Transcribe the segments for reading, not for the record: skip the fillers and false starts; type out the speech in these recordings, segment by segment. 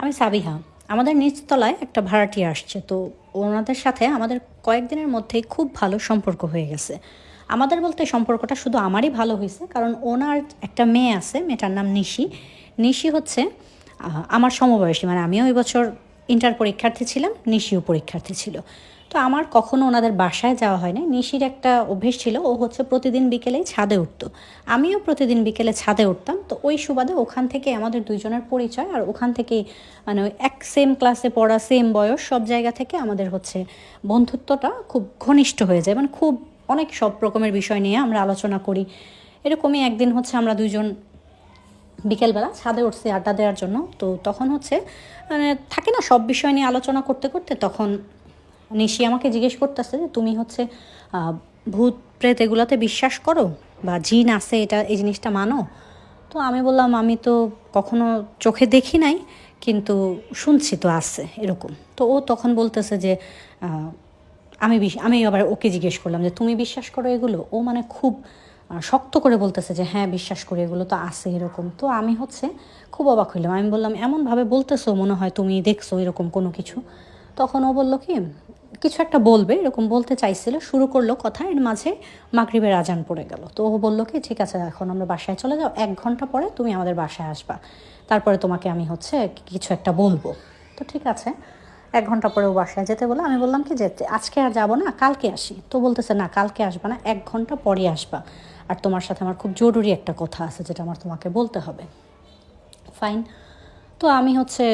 আমি সাবিহা। আমাদের নিচতলায় একটা ভাড়াটিয়া আসছে, তো ওনাদের সাথে আমাদের কয়েকদিনের মধ্যেই খুব ভালো সম্পর্ক হয়ে গেছে। আমাদের বলতে সম্পর্কটা শুধু আমারই ভালো হয়েছে, কারণ ওনার একটা মেয়ে আছে, মেয়েটার নাম নিশি। নিশি হচ্ছে আমার সমবয়সী, মানে আমিও ওই বছর ইন্টার পরীক্ষার্থী ছিলাম, নিশিও পরীক্ষার্থী ছিল। তো আমার কখনো ওনাদের বাসায় যাওয়া হয় না। নিশির একটা অভ্যেস ছিল, ও হচ্ছে প্রতিদিন বিকেলেই ছাদে উঠতো। আমিও প্রতিদিন বিকেলে ছাদে উঠতাম, তো ওই সুবাদে ওখান থেকে আমাদের দুইজনের পরিচয়, আর ওখান থেকেই মানে ওই এক সেম ক্লাসে পড়া, সেম বয়স, সব জায়গা থেকে আমাদের হচ্ছে বন্ধুত্বটা খুব ঘনিষ্ঠ হয়ে যায়, মানে খুব অনেক সব রকমের বিষয় নিয়ে আমরা আলোচনা করি। এরকমই একদিন হচ্ছে আমরা দুইজন বিকেলবেলা ছাদে উঠছি আড্ডা দেওয়ার জন্য। তো তখন হচ্ছে মানে থাকে না, সব বিষয় নিয়ে আলোচনা করতে করতে তখন নিশি আমাকে জিজ্ঞেস করতেছে যে তুমি হচ্ছে ভূত প্রেত এগুলোতে বিশ্বাস করো, বা জিন আছে, এটা এই জিনিসটা মানো? তো আমি বললাম আমি তো কখনো চোখে দেখি নাই, কিন্তু শুনছি তো আছে এরকম। তো ও তখন বলতেছে যে আমি আবার ওকে জিজ্ঞেস করলাম যে তুমি বিশ্বাস করো এগুলো? ও মানে খুব শক্ত করে বলতেছে যে হ্যাঁ বিশ্বাস করি, এগুলো তো আছে এরকম। তো আমি হচ্ছে খুব অবাক হইলাম। আমি বললাম এমনভাবে বলতেছো মনে হয় তুমি দেখছো এরকম কোনো কিছু। তখন ও বললো কি কিছু একটা বলবে এরকম বলতে চাইছিল, শুরু করলো কথা, এর মাঝে মাগরিবের আজান পড়ে গেল। তো ও বললো কি ঠিক আছে এখন আমরা বাসায় চলে যাও, 1 ঘন্টা পরে তুমি আমাদের বাসায় আসবা, তারপরে তোমাকে আমি হচ্ছে কিছু একটা বলবো। তো ঠিক আছে, 1 ঘন্টা পরে ও বাসায় যেতে বলে। আমি বললাম কি যে আজকে আর যাবো না, কালকে আসি। তো বলতেছে না কালকে আসবা না, 1 ঘন্টা পরে আসবা, আর তোমার সাথে আমার খুব জরুরি একটা কথা আছে যেটা আমার তোমাকে বলতে হবে। ফাইন। তো আমি হচ্ছে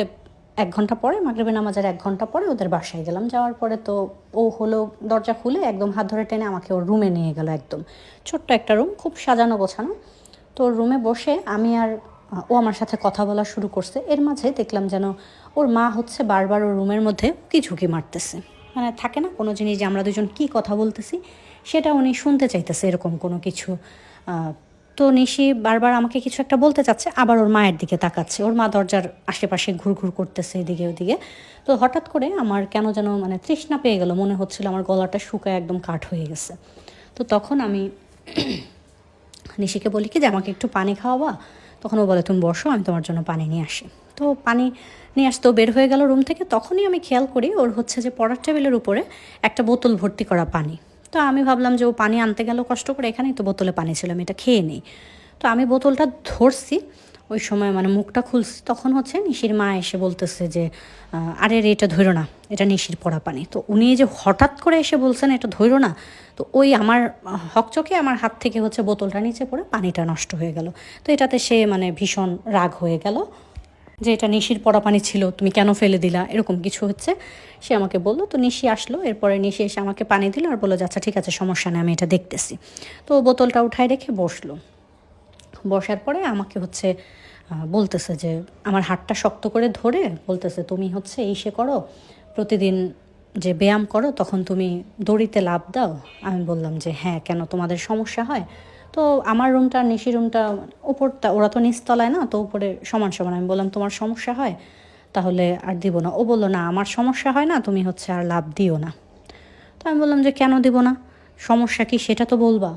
1 ঘন্টা পরে, মাগরিবের নামাজের 1 ঘন্টা পরে ওদের বাসায় গেলাম। যাওয়ার পরে তো ও হলো দরজা খুলে একদম হাত ধরে টেনে আমাকে ওর রুমে নিয়ে গেল। একদম ছোট্ট একটা রুম, খুব সাজানো গোছানো। তো ওর রুমে বসে আমি আর ও আমার সাথে কথা বলা শুরু করছে। এর মাঝে দেখলাম যেন ওর মা হচ্ছে বারবার ওর রুমের মধ্যে উকি ঝুঁকি মারতেছে। মানে থাকে না কোনো জিনিস যে আমরা দুজন কী কথা বলতেছি সেটা উনি শুনতে চাইতেছে, এরকম কোনো কিছু। তো নিশি বারবার আমাকে কিছু একটা বলতে চাচ্ছে, আবার ওর মায়ের দিকে তাকাচ্ছে, ওর মা দরজার আশেপাশে ঘুরঘুর করতেছে এদিকে ওদিকে। তো হঠাৎ করে আমার কেন যেন মানে তৃষ্ণা পেয়ে গেল, মনে হচ্ছিল আমার গলাটা শুকায় একদম কাঠ হয়ে গেছে। তো তখন আমি নিশিকে বলি কি যে আমাকে একটু পানি খাওয়াবা? তখন ও বলে তুমি বসো, আমি তোমার জন্য পানি নিয়ে আসি। তো পানি নিয়ে আসতেও বের হয়ে গেল রুম থেকে। তখনই আমি খেয়াল করি ওর হচ্ছে যে পড়ার টেবিলের উপরে একটা বোতল ভর্তি করা পানি। তো আমি ভাবলাম যে ও পানি আনতে গেল কষ্ট করে, এখানেই তো বোতলে পানি ছিল, আমি এটা খেয়ে নিই। তো আমি বোতলটা ধরছি, ওই সময় মানে মুখটা খুলছি, তখন হচ্ছে নিশির মা এসে বলতেছে যে আরে রে এটা ধৈর্য না, এটা নিশির পড়া পানি। তো উনি যে হঠাৎ করে এসে বলছেন এটা ধৈর্য না, তো ওই আমার হকচকে আমার হাত থেকে হচ্ছে বোতলটা নিচে পড়ে পানিটা নষ্ট হয়ে গেল। তো এটাতে সে মানে ভীষণ রাগ হয়ে গেল যে এটা নিশির পড়া পানি ছিল, তুমি কেন ফেলে দিলা, এরকম কিছু হচ্ছে সে আমাকে বললো। তো নিশি আসলো, এরপরে নিশি এসে আমাকে পানি দিল আর বললো যে আচ্ছা ঠিক আছে সমস্যা নেই, আমি এটা দেখতেছি। তো বোতলটা উঠায় রেখে বসলো। বসার পরে আমাকে হচ্ছে বলতেছে যে আমার হাতটা শক্ত করে ধরে বলতেছে তুমি হচ্ছে এই সে করো, প্রতিদিন যে ব্যায়াম করো তখন তুমি দড়িতে লাফ দাও। আমি বললাম যে হ্যাঁ, কেন তোমাদের সমস্যা হয়? তো আমার রুমটা নিশি রুমটা উপরটা, ওরা তো নিচতলায় না, তো উপরে সমান সমান। আমি বললাম তোমার সমস্যা হয়, তাহলে আর দিব না। ও বললো না আমার সমস্যা হয় না, তুমি হচ্ছে আর লাভ দিও না। তো আমি বললাম যে কেন দিব না, সমস্যা কি সেটা তো বলবা।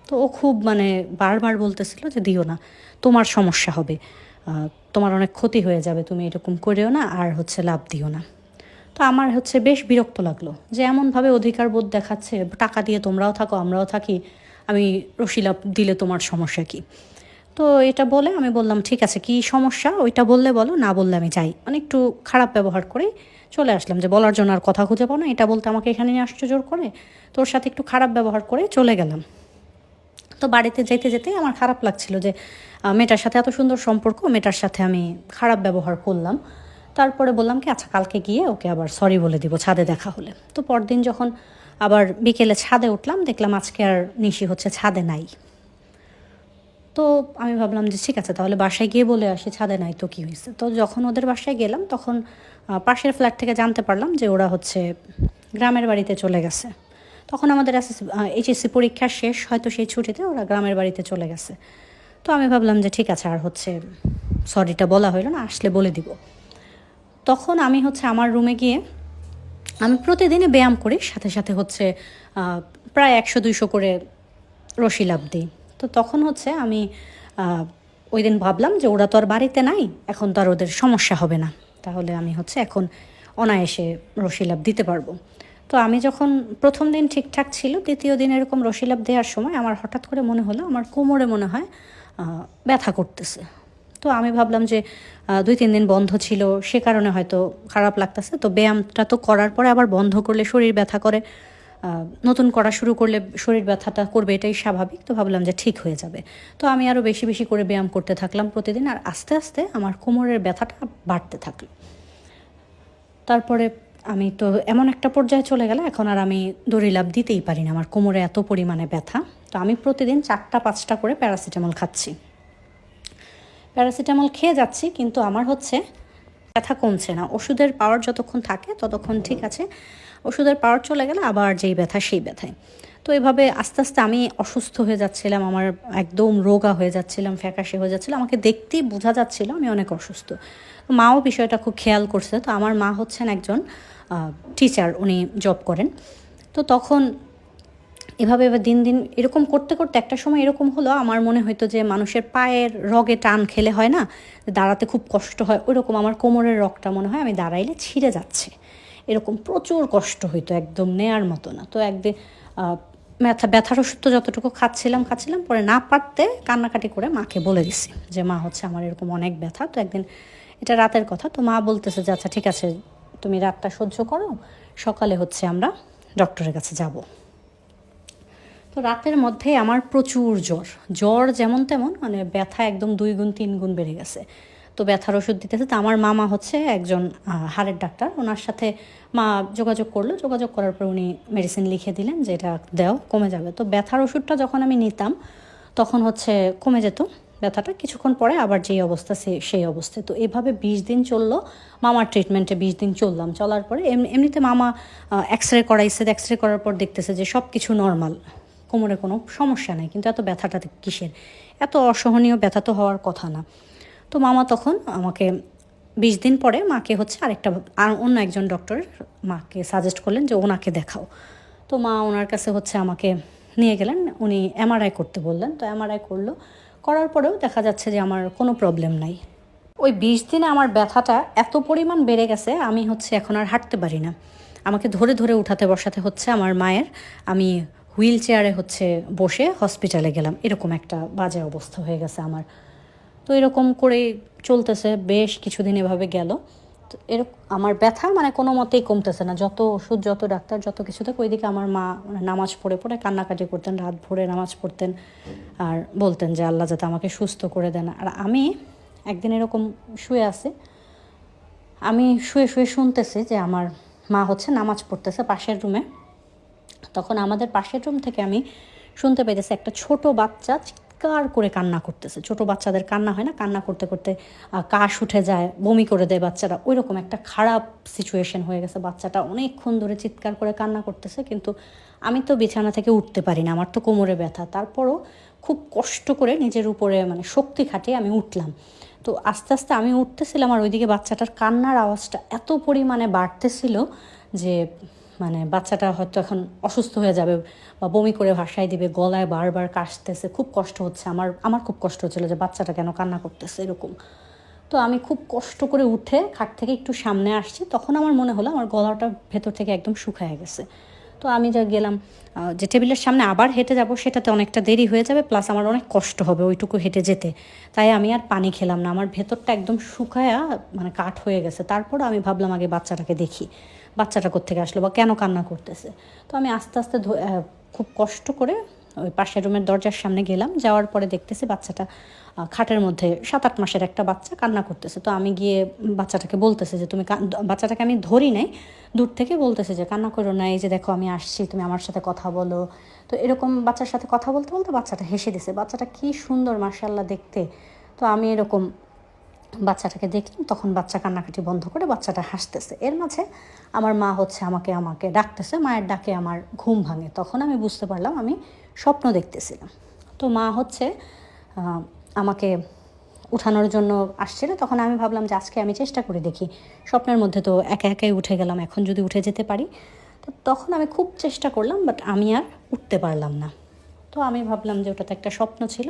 তো ও খুব মানে বারবার বলতেছিল যে দিও না, তোমার সমস্যা হবে, তোমার অনেক ক্ষতি হয়ে যাবে, তুমি এরকম করেও না, আর হচ্ছে লাভ দিও না। তো আমার হচ্ছে বেশ বিরক্ত লাগলো যে এমনভাবে অধিকার বোধ দেখাচ্ছে, টাকা দিয়ে তোমরাও থাকো আমরাও থাকি, আমি রশি লাভ দিলে তোমার সমস্যা কি? তো এটা বলে আমি বললাম ঠিক আছে কী সমস্যা ওইটা বললে বলো, না বললে আমি যাই। মানে একটু খারাপ ব্যবহার করে চলে আসলাম, যে বলার জন্য আর কথা খুঁজে পাও না, এটা বলতে আমাকে এখানে নিয়ে আসছো জোর করে। তোর সাথে একটু খারাপ ব্যবহার করে চলে গেলাম। তো বাড়িতে যেতে যেতে আমার খারাপ লাগছিল যে মেয়েটার সাথে এত সুন্দর সম্পর্ক, মেয়েটার সাথে আমি খারাপ ব্যবহার করলাম। তারপরে বললাম কি আচ্ছা কালকে গিয়ে ওকে আবার সরি বলে দিব ছাদে দেখা হলে। তো পরদিন যখন আবার বিকেলে ছাদে উঠলাম, দেখলাম আজকে আর নিশি হচ্ছে ছাদে নাই। তো আমি ভাবলাম যে ঠিক আছে তাহলে বাসায় গিয়ে বলে আসি, ছাদে নাই তো কী হয়েছে। তো যখন ওদের বাসায় গেলাম তখন পাশের ফ্ল্যাট থেকে জানতে পারলাম যে ওরা হচ্ছে গ্রামের বাড়িতে চলে গেছে। তখন আমাদের এইচএসসি পরীক্ষা শেষ, হয়তো সেই ছুটিতে ওরা গ্রামের বাড়িতে চলে গেছে। তো আমি ভাবলাম যে ঠিক আছে আর হচ্ছে সরিটা বলা হইলো না, আসলে বলে দিব। তখন আমি হচ্ছে আমার রুমে গিয়ে আমি প্রতিদিনই ব্যায়াম করি, সাথে সাথে হচ্ছে প্রায় 100-200 করে রশি লাফ দিই। তো তখন হচ্ছে আমি ওই দিন ভাবলাম যে ওরা তো আর বাড়িতে নাই, এখন তো আর ওদের সমস্যা হবে না। তাহলে আমি হচ্ছে এখন অনায়াসে রশিলাভ দিতে পারবো। তো আমি যখন প্রথম দিন ঠিকঠাক ছিল, দ্বিতীয় দিন এরকম রশিলাভ দেওয়ার সময় আমার হঠাৎ করে মনে হলো আমার কোমরে মনে হয় ব্যথা করতেছে। তো আমি ভাবলাম যে 2-3 দিন বন্ধ ছিল, সে কারণে হয়তো খারাপ লাগতেছে। তো ব্যায়ামটা তো করার পরে আবার বন্ধ করলে শরীর ব্যথা করে, নতুন করা শুরু করলে শরীর ব্যথাটা করবে, এটাই স্বাভাবিক। তো ভাবলাম যে ঠিক হয়ে যাবে। তো আমি আরও বেশি বেশি করে ব্যায়াম করতে থাকলাম প্রতিদিন, আর আস্তে আস্তে আমার কোমরের ব্যথাটা বাড়তে থাকলো। তারপরে আমি তো এমন একটা পর্যায়ে চলে গেল, এখন আর আমি দড়িলাভ দিতেই পারি না, আমার কোমরে এত পরিমাণে ব্যথা। তো আমি প্রতিদিন 4-5টা করে প্যারাসিটামল খাচ্ছি। প্যারাসিটামল খেয়ে যাচ্ছি, কিন্তু আমার হচ্ছে ব্যথা কমছে না। ওষুধের পাওয়ার যতক্ষণ থাকে ততক্ষণ ঠিক আছে, ওষুধের পাওয়ার চলে গেলে আবার যেই ব্যথা সেই ব্যথায়। তো এভাবে আস্তে আস্তে আমি অসুস্থ হয়ে যাচ্ছিলাম, আমার একদম রোগা হয়ে যাচ্ছিলাম, ফ্যাকাশে হয়ে যাচ্ছিলাম, আমাকে দেখতেই বোঝা যাচ্ছিল আমি অনেক অসুস্থ। মাও বিষয়টা খুব খেয়াল করছে। তো আমার মা হচ্ছেন একজন টিচার, উনি জব করেন। তো তখন এভাবে এবার দিন দিন এরকম করতে করতে একটা সময় এরকম হলো, আমার মনে হতো যে মানুষের পায়ের রগে টান খেলে হয় না, দাঁড়াতে খুব কষ্ট হয়, ওইরকম আমার কোমরের রগটা মনে হয় আমি দাঁড়াইলে ছিঁড়ে যাচ্ছে, এরকম প্রচুর কষ্ট হইতো, একদম নেয়ার মতো না। তো একদিন ব্যথার ওষুধ তো যতটুকু খাচ্ছিলাম, পরে না পারতে কান্নাকাটি করে মাকে বলে দিছি যে মা হচ্ছে আমার এরকম অনেক ব্যথা। তো একদিন, এটা রাতের কথা, তো মা বলতেছে যে আচ্ছা ঠিক আছে, তুমি রাতটা সহ্য করো, সকালে হচ্ছে আমরা ডক্টরের কাছে যাব। তো রাতের মধ্যে আমার প্রচুর জ্বর যেমন তেমন, মানে ব্যথা একদম 2 গুণ 3 গুণ বেড়ে গেছে। তো ব্যথার ওষুধ দিতেছে। তো আমার মামা হচ্ছে একজন হাড়ের ডাক্তার, ওনার সাথে মা যোগাযোগ করলো, যোগাযোগ করার পর উনি মেডিসিন লিখে দিলেন যে এটা দাও, কমে যাবে। তো ব্যথার ওষুধটা যখন আমি নিতাম তখন হচ্ছে কমে যেত ব্যথাটা, কিছুক্ষণ পরে আবার যেই অবস্থা সেই অবস্থায়। তো এভাবে 20 দিন চললো, মামার ট্রিটমেন্টে 20 দিন চললাম। চলার পরে এমনিতে মামা এক্স রে করাইছে, এক্স রে করার পর দেখতেছে যে সব কিছু নর্মাল, কোমরে কোনো সমস্যা নেই, কিন্তু এত ব্যথাটা কিসের, এত অসহনীয় ব্যথা তো হওয়ার কথা না। তো মামা তখন আমাকে 20 দিন পরে মাকে হচ্ছে অন্য একজন ডক্টর মাকে সাজেস্ট করলেন যে ওনাকে দেখাও। তো মা ওনার কাছে হচ্ছে আমাকে নিয়ে গেলেন, উনি এমআরআই করতে বললেন। তো এমআরআই করলো, করার পরেও দেখা যাচ্ছে যে আমার কোনো প্রবলেম নাই। ওই 20 দিনে আমার ব্যথাটা এত পরিমাণ বেড়ে গেছে, আমি হচ্ছে এখন আর হাঁটতে পারি না, আমাকে ধরে ধরে উঠাতে বসাতে হচ্ছে আমার মায়ের। আমি হুইল চেয়ারে হচ্ছে বসে হসপিটালে গেলাম, এরকম একটা বাজে অবস্থা হয়ে গেছে আমার। তো এরকম করে চলতেছে, বেশ কিছুদিন এভাবে গেল। তো এরকম আমার ব্যথা মানে কোনো মতেই কমতেছে না, যত ওষুধ, যত ডাক্তার, যত কিছু থেকে। ওইদিকে আমার মা নামাজ পড়ে পড়ে কান্নাকাটি করতেন, রাত ভরে নামাজ পড়তেন আর বলতেন যে আল্লাহ যাতে আমাকে সুস্থ করে দেন। আর আমি একদিন এরকম শুয়ে আছি, আমি শুয়ে শুয়ে শুনতেছি যে আমার মা হচ্ছে নামাজ পড়তেছে পাশের রুমে। তখন আমাদের পাশের রুম থেকে আমি শুনতে পেয়েছি একটা ছোট বাচ্চা চিৎকার করে কান্না করতেছে। ছোট বাচ্চাদের কান্না হয় না, কান্না করতে করতে কাশ উঠে যায়, বমি করে দেয় বাচ্চারা, ওই রকম একটা খারাপ সিচুয়েশন হয়ে গেছে। বাচ্চাটা অনেকক্ষণ ধরে চিৎকার করে কান্না করতেছে, কিন্তু আমি তো বিছানা থেকে উঠতে পারি না, আমার তো কোমরে ব্যথা। তারপরও খুব কষ্ট করে নিজের উপরে মানে শক্তি খাটিয়ে আমি উঠলাম। তো আস্তে আস্তে আমি উঠতেছিলাম, আর ওইদিকে বাচ্চাটার কান্নার আওয়াজটা এত পরিমাণে বাড়তেছিল যে মানে বাচ্চাটা হয়তো এখন অসুস্থ হয়ে যাবে বা বমি করে ভাসায় দিবে, গলায় বারবার কাশতেছে, খুব কষ্ট হচ্ছে আমার খুব কষ্ট হচ্ছিলো যে বাচ্চাটা কেন কান্না করতেছে এরকম। তো আমি খুব কষ্ট করে উঠে খাট থেকে একটু সামনে আসছি, তখন আমার মনে হলো আমার গলাটা ভেতর থেকে একদম শুকায় গেছে। তো আমি যা গেলাম যে টেবিলের সামনে আবার হেঁটে যাব, সেটাতে অনেকটা দেরি হয়ে যাবে, প্লাস আমার অনেক কষ্ট হবে ওইটুকু হেঁটে যেতে। তাই আমি আর পানি খেলাম না, আমার ভেতরটা একদম শুকায়া মানে কাঠ হয়ে গেছে। তারপর আমি ভাবলাম আগে বাচ্চাটাকে দেখি, বাচ্চাটা কোত্থেকে আসলো বা কেন কান্না করতেছে। তো আমি আস্তে আস্তে খুব কষ্ট করে ওই পাশের রুমের দরজার সামনে গেলাম, যাওয়ার পরে দেখতেছি বাচ্চাটা খাটের মধ্যে 7-8 মাসের একটা বাচ্চা কান্না করতেছে। তো আমি গিয়ে বাচ্চাটাকে বলতেছে যে তুমি, বাচ্চাটাকে আমি ধরি নাই, দূর থেকে বলতেছে যে কান্না করো না, এই যে দেখো আমি আসছি, তুমি আমার সাথে কথা বলো। তো এরকম বাচ্চার সাথে কথা বলতে বলতে বাচ্চাটা হেসে দিছে, বাচ্চাটা কি সুন্দর মাশাআল্লাহ দেখতে। তো আমি এরকম বাচ্চাটাকে দেখলাম, তখন বাচ্চা কান্নাকাটি বন্ধ করে বাচ্চাটা হাসতেছে। এর মাঝে আমার মা হচ্ছে আমাকে ডাকতেছে, মায়ের ডাকে আমার ঘুম ভাঙে। তখন আমি বুঝতে পারলাম আমি স্বপ্ন দেখতেছিলাম। তো মা হচ্ছে আমাকে উঠানোর জন্য আসছিল। তখন আমি ভাবলাম যে আজকে আমি চেষ্টা করে দেখি, স্বপ্নের মধ্যে তো একা একাই উঠে গেলাম, এখন যদি উঠে যেতে পারি। তো তখন আমি খুব চেষ্টা করলাম, বাট আমি আর উঠতে পারলাম না। তো আমি ভাবলাম যে ওটা তো একটা স্বপ্ন ছিল,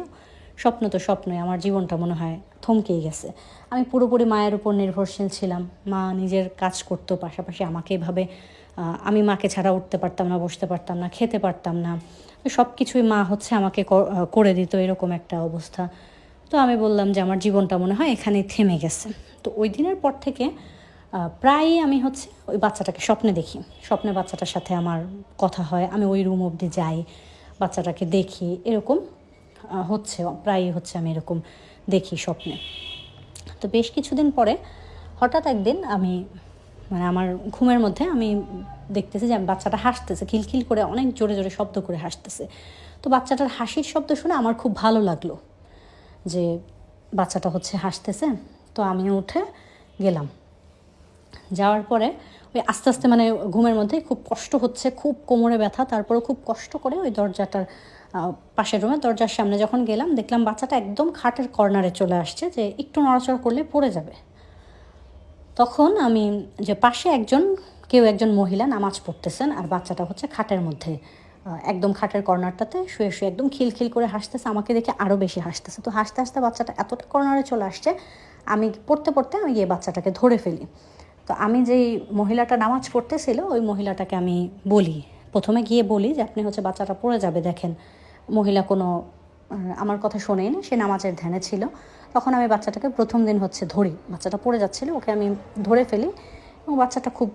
স্বপ্ন তো স্বপ্নই, আমার জীবনটা মনে হয় থমকেই গেছে। আমি পুরোপুরি মায়ের উপর নির্ভরশীল ছিলাম। মা নিজের কাজ করতো, পাশাপাশি আমাকে এভাবে আমি মাকে ছাড়া উঠতে পারতাম না, বসতে পারতাম না, খেতে পারতাম না। সব কিছুই মা হচ্ছে আমাকে করে দিত, এরকম একটা অবস্থা। তো আমি বললাম যে আমার জীবনটা মনে হয় এখানেই থেমে গেছে। তো ওই দিনের পর থেকে প্রায়ই আমি হচ্ছে ওই বাচ্চাটাকে স্বপ্নে দেখি। স্বপ্নে বাচ্চাটার সাথে আমার কথা হয়, আমি ওই রুম অবধি যাই, বাচ্চাটাকে দেখি, এরকম হচ্ছে প্রায়ই হচ্ছে আমি এরকম দেখি স্বপ্নে। তো বেশ কিছুদিন পরে হঠাৎ একদিন আমি মানে আমার ঘুমের মধ্যে আমি দেখতেছি যে বাচ্চাটা হাসতেছে, খিলখিল করে অনেক জোরে জোরে শব্দ করে হাসতেছে। তো বাচ্চাটার হাসির শব্দ শুনে আমার খুব ভালো লাগলো যে বাচ্চাটা হচ্ছে হাসতেছে। তো আমি উঠে গেলাম। যাওয়ার পরে ওই আস্তে আস্তে মানে ঘুমের মধ্যে খুব কষ্ট হচ্ছে, খুব কোমরে ব্যথা, তারপরে খুব কষ্ট করে ওই দরজাটার পাশের রুমে দরজার সামনে যখন গেলাম, দেখলাম বাচ্চাটা একদম খাটের কর্নারে চলে আসছে, যে একটু নড়াচড়া করলে পড়ে যাবে। তখন আমি যে পাশে কেউ একজন মহিলা নামাজ পড়তেছেন, আর বাচ্চাটা হচ্ছে খাটের মধ্যে একদম খাটের কর্নারটাতে শুয়ে শুয়ে একদম খিলখিল করে হাসতেছে, আমাকে দেখে আরও বেশি হাসতেছে। তো হাসতে হাসতে বাচ্চাটা এতটা কর্নারে চলে আসছে, আমি পড়তে পড়তে আমি গিয়ে বাচ্চাটাকে ধরে ফেলি। তো আমি যেই মহিলাটা নামাজ পড়তেছিল ওই মহিলাটাকে আমি বলি, প্রথমে গিয়ে বলি যে আপনি হচ্ছে বাচ্চাটা পড়ে যাবে, দেখেন। মহিলা কোনো আমার কথা শোনেই না, সে নামাজের ধ্যানে ছিল। তখন আমি বাচ্চাটাকে প্রথম দিন হচ্ছে ধরি, বাচ্চাটা পড়ে যাচ্ছিল, ওকে আমি ধরে ফেলি, এবং বাচ্চাটা খুব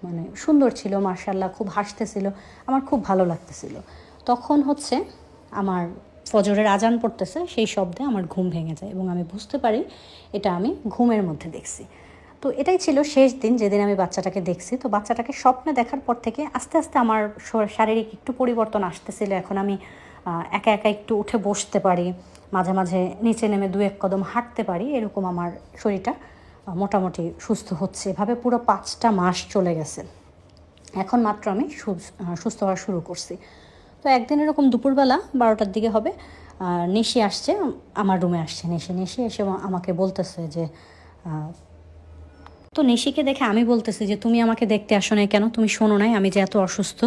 মানে সুন্দর ছিল, মাশাআল্লাহ, খুব হাসতেছিল, আমার খুব ভালো লাগতেছিল। তখন হচ্ছে আমার ফজরের আজান পড়তেছে, সেই শব্দে আমার ঘুম ভেঙে যায় এবং আমি বুঝতে পারি এটা আমি ঘুমের মধ্যে দেখছি। তো এটাই ছিল শেষ দিন যেদিন আমি বাচ্চাটাকে দেখছি। তো বাচ্চাটাকে স্বপ্নে দেখার পর থেকে আস্তে আস্তে আমার শারীরিক একটু পরিবর্তন আসতেছিল। এখন আমি একা একা একটু উঠে বসতে পারি, মাঝে মাঝে নিচে নেমে 2-1 কদম হাঁটতে পারি, এরকম আমার শরীরটা মোটামুটি সুস্থ হচ্ছে। এভাবে পুরো 5টা মাস চলে গেছে, এখন মাত্র আমি সুস্থ হওয়া শুরু করছি। তো একদিন এরকম দুপুরবেলা 12টার দিকে হবে, নিশি আসছে, আমার রুমে আসছে নিশি এসে আমাকে বলতেছে যে তো নিশিকে দেখে আমি বলতেছি যে তুমি আমাকে দেখতে আসো নাই কেন? তুমি শোনো নাই আমি যে এত অসুস্থ,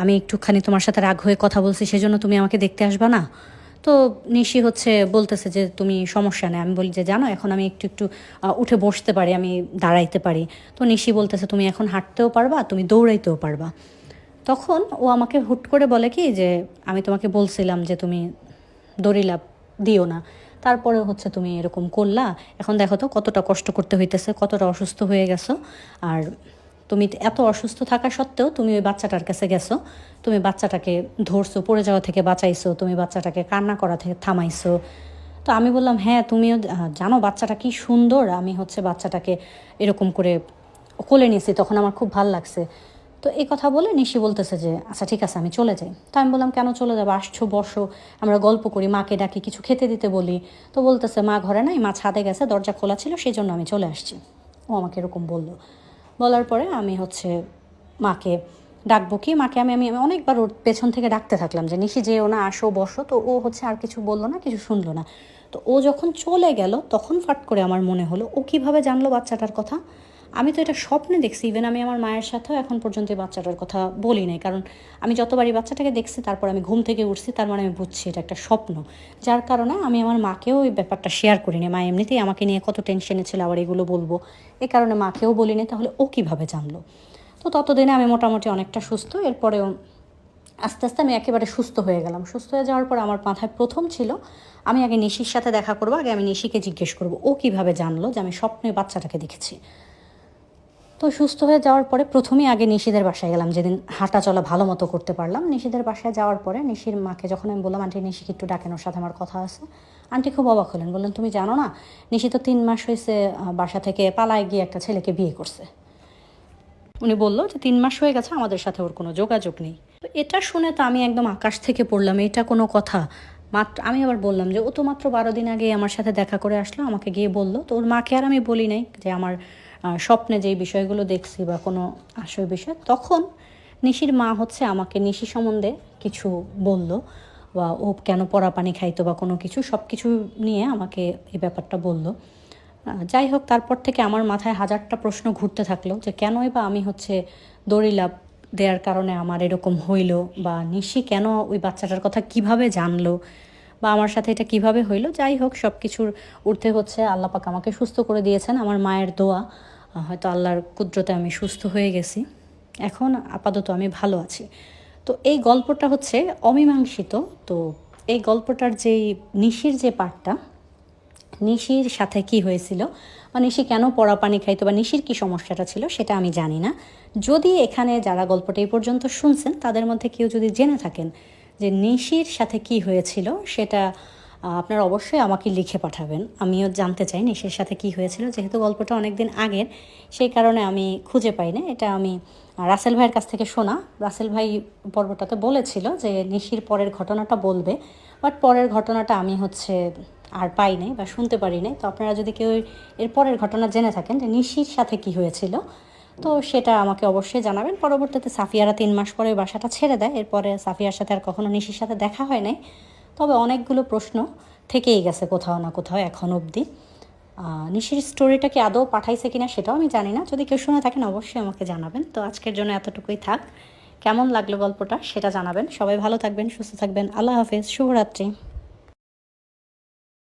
আমি একটুখানি তোমার সাথে রাগ হয়ে কথা বলছি, সেজন্য তুমি আমাকে দেখতে আসবা না? তো নিশি হচ্ছে বলতেছে যে তুমি সমস্যা নেই। আমি বলি যে জানো এখন আমি একটু একটু উঠে বসতে পারি, আমি দাঁড়াইতে পারি। তো নিশি বলতেছে তুমি এখন হাঁটতেও পারবা, তুমি দৌড়াইতেও পারবা। তখন ও আমাকে হুট করে বলে কি যে আমি তোমাকে বলছিলাম যে তুমি দড়ি লাফ দিও না, তারপরে হচ্ছে তুমি এরকম করলা, এখন দেখো তো কতটা কষ্ট করতে হইতেছে, কতটা অসুস্থ হয়ে গেছো। আর তুমি এত অসুস্থ থাকা সত্ত্বেও তুমি ওই বাচ্চাটার কাছে গেছো, তুমি বাচ্চাটাকে ধরছো, পড়ে যাওয়া থেকে বাঁচাইছো, তুমি বাচ্চাটাকে কান্না করা থেকে থামাইছো। তো আমি বললাম হ্যাঁ, তুমিও জানো বাচ্চাটা কি সুন্দর, আমি হচ্ছে বাচ্চাটাকে এরকম করে কোলে নিয়েছি, তখন আমার খুব ভালো লাগছে। তো এই কথা বলে নিশি বলতেছে যে আচ্ছা ঠিক আছে আমি চলে যাই। তো আমি বললাম কেন চলে যাবো, আসছো বসো, আমরা গল্প করি, মাকে ডাকি, কিছু খেতে দিতে বলি। তো বলতেছে মা ঘরে নাই, মা ছাদে গেছে, দরজা খোলা ছিল, সেই জন্য আমি চলে আসছি। ও আমাকে এরকম বললো। বলার পরে আমি হচ্ছে মাকে ডাকবো কি, মাকে আমি আমি আমি অনেকবার ওর পেছন থেকে ডাকতে থাকলাম যে নিশি যেও না, আসো বসো। তো ও হচ্ছে আর কিছু বললো না, কিছু শুনলো না। তো ও যখন চলে গেল তখন ফাট করে আমার মনে হলো ও কীভাবে জানলো বাচ্চাটার কথা। আমি তো এটা স্বপ্নে দেখছি, ইভেন আমি আমার মায়ের সাথেও এখন পর্যন্ত এই বাচ্চাটার কথা বলি নাই, কারণ আমি যতবারই বাচ্চাটাকে দেখছি তারপর আমি ঘুম থেকে উঠছি, তার মানে আমি বুঝছি এটা একটা স্বপ্ন। যার কারণে আমি আমার মাকেও এই ব্যাপারটা শেয়ার করিনি। মা এমনিতেই আমাকে নিয়ে কত টেনশনে ছিল, আবার এগুলো বলবো, এই কারণে মাকেও বলিনি। তাহলে ও কীভাবে জানলো? তো ততদিনে আমি মোটামুটি অনেকটা সুস্থ। এরপরেও আস্তে আস্তে আমি একেবারে সুস্থ হয়ে গেলাম। সুস্থ হয়ে যাওয়ার পর আমার মাথায় প্রথম ছিল আমি আগে নিশির সাথে দেখা করবো, আগে আমি নিশিকে জিজ্ঞেস করবো ও কীভাবে জানলো যে আমি স্বপ্নে বাচ্চাটাকে দেখেছি। তো সুস্থ হয়ে যাওয়ার পরে প্রথমেই আগে নিশিদের বাসায় গেলাম, যেদিন হাঁটা চলা ভালো মতো করতে পারলাম। নিশিদের বাসায় যাওয়ার পরে নিশির মাকে যখন আমি বললাম আন্টি নিশিকে একটু ডাকেন, ওর সাথে আমার কথা আছে, আন্টি খুব অবাক হলেন, বললেন তুমি জানো না নিশি তো 3 মাস হয়েছে বাসা থেকে পালায় গিয়ে একটা ছেলেকে বিয়ে করছে। উনি বললো যে 3 মাস হয়ে গেছে, আমাদের সাথে ওর কোনো যোগাযোগ নেই। তো এটা শুনে তো আমি একদম আকাশ থেকে পড়লাম, এটা কোনো কথা? আমি আবার বললাম যে ও তো মাত্র 12 দিন আগে আমার সাথে দেখা করে আসলো, আমাকে গিয়ে বললো। তো ওর মাকে আর আমি বলি নাই যে আমার স্বপ্নে যেই বিষয়গুলো দেখছি বা কোনো আসল বিষয়। তখন নিশির মা হচ্ছে আমাকে নিশি সম্বন্ধে কিছু বলল, বা ও কেন পড়া পানি খাইতো বা কোনো কিছু, সব কিছু নিয়ে আমাকে এই ব্যাপারটা বলল। যাই হোক, তারপর থেকে আমার মাথায় হাজারটা প্রশ্ন ঘুরতে থাকলো যে কেনই বা আমি হচ্ছে দড়ি লাফ দেওয়ার কারণে আমার এরকম হইল, বা নিশি কেন ওই বাচ্চাটার কথা কিভাবে জানলো, বা আমার সাথে এটা কিভাবে হইলো। যাই হোক, সব কিছুর ঊর্ধ্বে হচ্ছে আল্লাহ পাক আমাকে সুস্থ করে দিয়েছেন, আমার মায়ের দোয়া, হয়তো আল্লাহর কুদরতে আমি সুস্থ হয়ে গেছি। এখন আপাতত আমি ভালো আছি। তো এই গল্পটা হচ্ছে অমীমাংসিত। তো এই গল্পটার যেই নিশির যে পার্টটা, নিশির সাথে কি হয়েছিল বা নিশি কেন পড়া পানি খাইতো বা নিশির কী সমস্যাটা ছিল সেটা আমি জানি না। যদি এখানে যারা গল্পটা এই পর্যন্ত শুনছেন তাদের মধ্যে কেউ যদি জেনে থাকেন যে নিশির সাথে কি হয়েছিল, সেটা আপনারা অবশ্যই আমাকে লিখে পাঠাবেন। আমিও জানতে চাই নিশির সাথে কি হয়েছিল। যেহেতু গল্পটা অনেক দিন আগের, সেই কারণে আমি খুঁজে পাই না। এটা আমি রাসেল ভাইয়ের কাছ থেকে শোনা। রাসেল ভাই পর্বটাতে বলেছিল যে নিশির পরের ঘটনাটা বলবে, বাট পরের ঘটনাটা আমি আর পাই নাই বা শুনতে পারি নাই। তো আপনারা যদি কেউ এর পরের ঘটনা জেনে থাকেন যে নিশির সাথে কি হয়েছিল, তো সেটা আমাকে অবশ্যই জানাবেন। পরবর্তীতে সাফিয়ারা 3 মাস পরে বাসাটা ছেড়ে দেয়, এরপরে সাফিয়ার সাথে আর কখনো নিশির সাথে দেখা হয় নাই। তবে অনেকগুলো প্রশ্ন থেকেই গেছে কোথাও না কোথাও এখন অবধি। নিশির স্টোরিটা কি আদৌ পাঠাইছে কিনা সেটাও আমি জানি না। যদি কেউ শুনে থাকেন অবশ্যই আমাকে জানাবেন। তো আজকের জন্য এতটুকুই থাক। কেমন লাগলো গল্পটা সেটা জানাবেন। সবাই ভালো থাকবেন, সুস্থ থাকবেন। আল্লাহ হাফেজ, শুভরাত্রি।